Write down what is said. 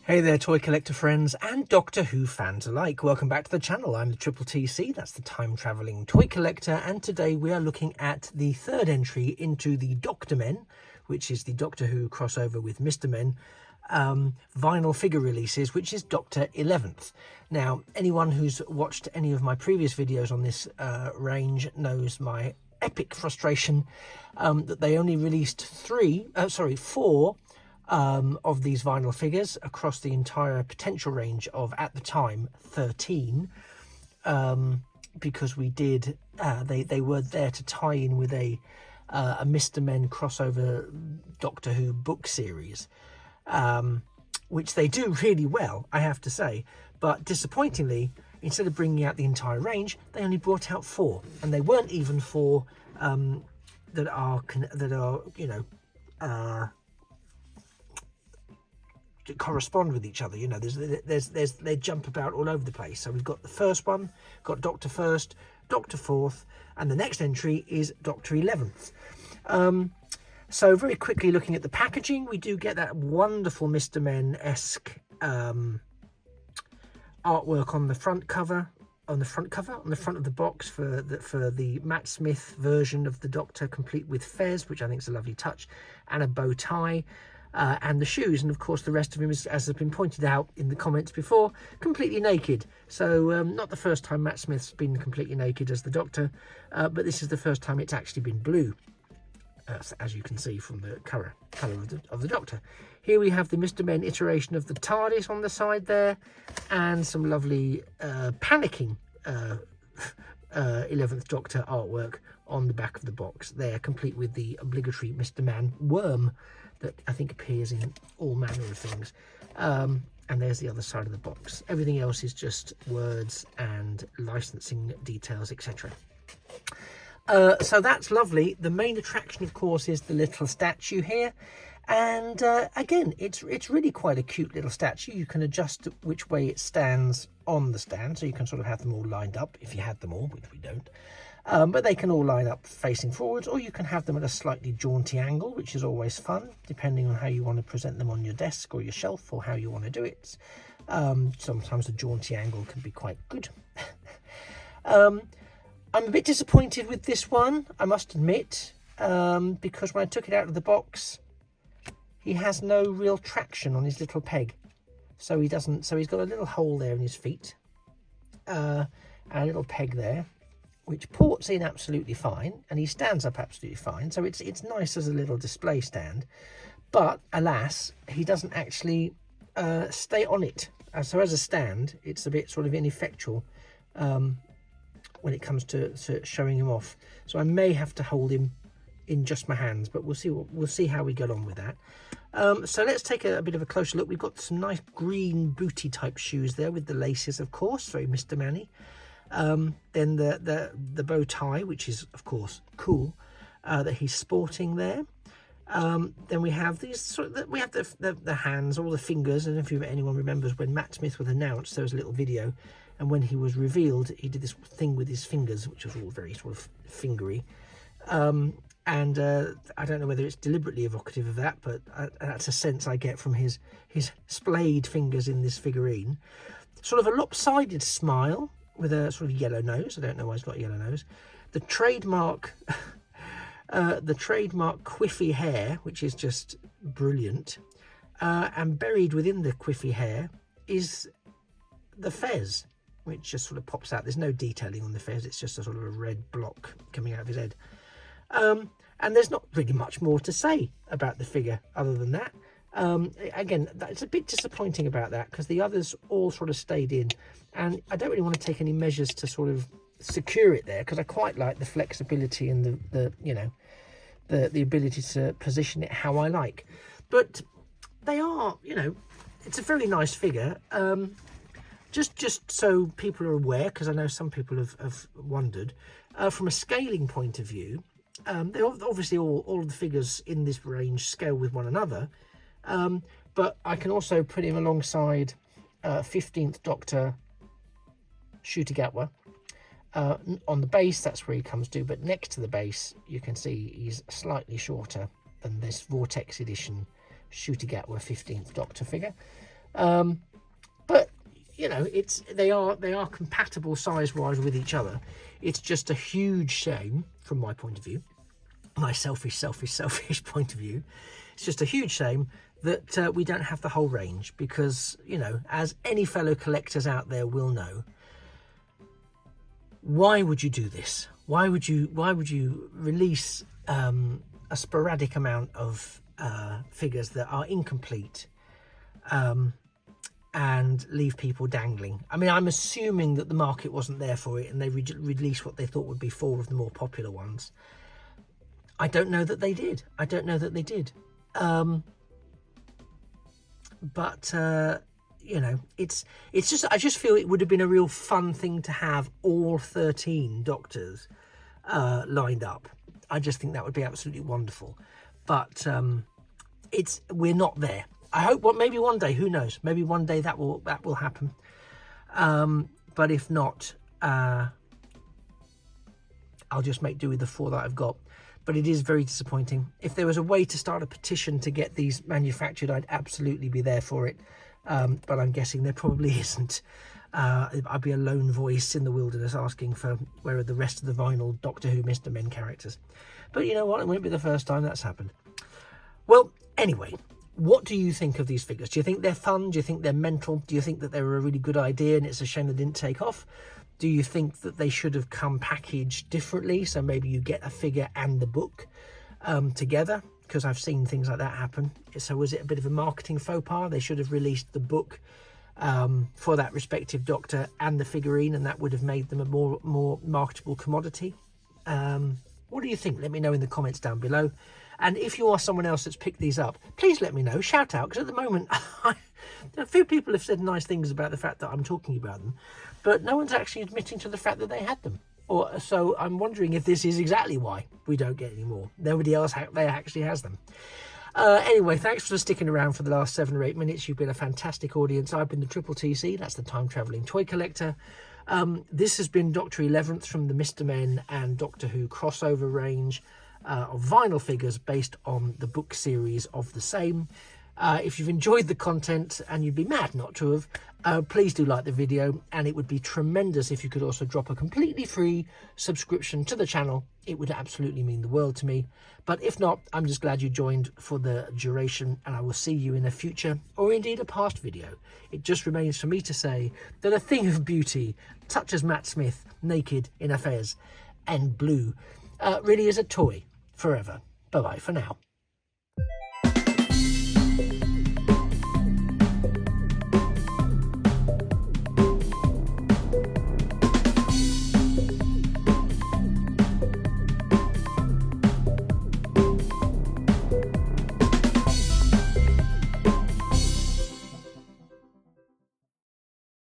Hey there, toy collector friends and Doctor Who fans alike. Welcome back to the channel. I'm the Triple TC, that's the time travelling toy collector, and today we are looking at the third entry into the Doctor Men, which is the Doctor Who crossover with Mr. Men vinyl figure releases, which is Doctor 11th. Now, anyone who's watched any of my previous videos on this range knows my epic frustration that they only released four of these vinyl figures across the entire potential range of, at the time, 13, because we did they were there to tie in with a Mr. Men crossover Doctor Who book series, which they do really well, I have to say. But disappointingly, instead of bringing out the entire range, they only brought out 4, and they weren't even 4 that are you know, correspond with each other. You know, they jump about all over the place. So we've got the first one, got Doctor First, Doctor Fourth, and the next entry is Doctor 11th. So very quickly looking at the packaging, we do get that wonderful Mr. Men-esque artwork on the front cover, on the front of the box for the Matt Smith version of the Doctor, complete with fez, which I think is a lovely touch, and a bow tie. And the shoes, and of course the rest of him is, as has been pointed out in the comments before, completely naked. So not the first time Matt Smith's been completely naked as the Doctor, but this is the first time it's actually been blue, as you can see from the colour of the Doctor. Here we have the Mr. Men iteration of the TARDIS on the side there, and some lovely panicking 11th Doctor artwork on the back of the box there, complete with the obligatory Mr. Man worm that I think appears in all manner of things. And there's the other side of the box. Everything else is just words and licensing details, etc. So that's lovely. The main attraction, of course, is the little statue here. And again, it's really quite a cute little statue. You can adjust which way it stands on the stand, so you can sort of have them all lined up if you had them all, which we don't. But they can all line up facing forwards, or you can have them at a slightly jaunty angle, which is always fun, depending on how you want to present them on your desk or your shelf, or how you want to do it. Sometimes a jaunty angle can be quite good. I'm a bit disappointed with this one, I must admit, because when I took it out of the box, he has no real traction on his little peg. So he doesn't. So he's got a little hole there in his feet, and a little peg there, which ports in absolutely fine, and he stands up absolutely fine. So it's nice as a little display stand, but alas, he doesn't actually stay on it. So as a stand, it's a bit sort of ineffectual when it comes to showing him off. So I may have to hold him in just my hands, but we'll see how we get on with that. So let's take a bit of a closer look. We've got some nice green booty type shoes there with the laces, of course, very Mr. Manny. Then the bow tie, which is of course cool, that he's sporting there. Then we have these we have the hands, all the fingers, and if anyone remembers when Matt Smith was announced, there was a little video, and when he was revealed, he did this thing with his fingers, which was all very sort of fingery. And I don't know whether it's deliberately evocative of that, but that's a sense I get from his splayed fingers in this figurine. Sort of a lopsided smile with a sort of yellow nose. I don't know why he's got a yellow nose. The trademark quiffy hair, which is just brilliant. And buried within the quiffy hair is the fez, which just sort of pops out. There's no detailing on the fez. It's just a sort of a red block coming out of his head. And there's not really much more to say about the figure other than that. Again, it's a bit disappointing about that, because the others all sort of stayed in, and I don't really want to take any measures to sort of secure it there, because I quite like the flexibility and the ability to position it how I like. But they are, it's a very nice figure. Just so people are aware, because I know some people have wondered, from a scaling point of view, they're obviously all of the figures in this range scale with one another, but I can also put him alongside 15th Doctor Shootigatwa. On the base, that's where he comes to, but next to the base, you can see he's slightly shorter than this Vortex Edition Shootigatwa 15th Doctor figure. But you know, they are compatible size-wise with each other. It's just a huge shame, from my point of view, my selfish point of view. It's just a huge shame that we don't have the whole range, because, you know, as any fellow collectors out there will know, why would you do this? Why would you release a sporadic amount of figures that are incomplete and leave people dangling? I mean, I'm assuming that the market wasn't there for it, and they released what they thought would be 4 of the more popular ones. I don't know that they did. But you know, it's just, I just feel it would have been a real fun thing to have all 13 Doctors lined up. I just think that would be absolutely wonderful. But we're not there. I hope maybe one day, who knows, maybe one day that will happen. But if not, I'll just make do with the 4 that I've got. But it is very disappointing. If there was a way to start a petition to get these manufactured, I'd absolutely be there for it. But I'm guessing there probably isn't. I'd be a lone voice in the wilderness asking for where are the rest of the vinyl Doctor Who Mr. Men characters. But you know what? It won't be the first time that's happened. Well, anyway, what do you think of these figures? Do you think they're fun? Do you think they're mental? Do you think that they were a really good idea and it's a shame they didn't take off? Do you think that they should have come packaged differently? So maybe you get a figure and the book together, because I've seen things like that happen. So was it a bit of a marketing faux pas? They should have released the book for that respective Doctor and the figurine, and that would have made them a more marketable commodity. What do you think? Let me know in the comments down below. And if you are someone else that's picked these up, please let me know. Shout out, because at the moment a few people have said nice things about the fact that I'm talking about them, but no one's actually admitting to the fact that they had them. So I'm wondering if this is exactly why we don't get any more. Nobody else actually has them. Anyway, thanks for sticking around for the last 7 or 8 minutes. You've been a fantastic audience. I've been the Triple TC, that's the Time Travelling Toy Collector. This has been Dr. 11th from the Mr. Men and Doctor Who crossover range of vinyl figures based on the book series of the same. If you've enjoyed the content, and you'd be mad not to have, please do like the video, and it would be tremendous if you could also drop a completely free subscription to the channel. It would absolutely mean the world to me. But if not, I'm just glad you joined for the duration, and I will see you in a future or indeed a past video. It just remains for me to say that a thing of beauty, such as Matt Smith naked in a fez and blue, really is a toy forever. Bye bye for now.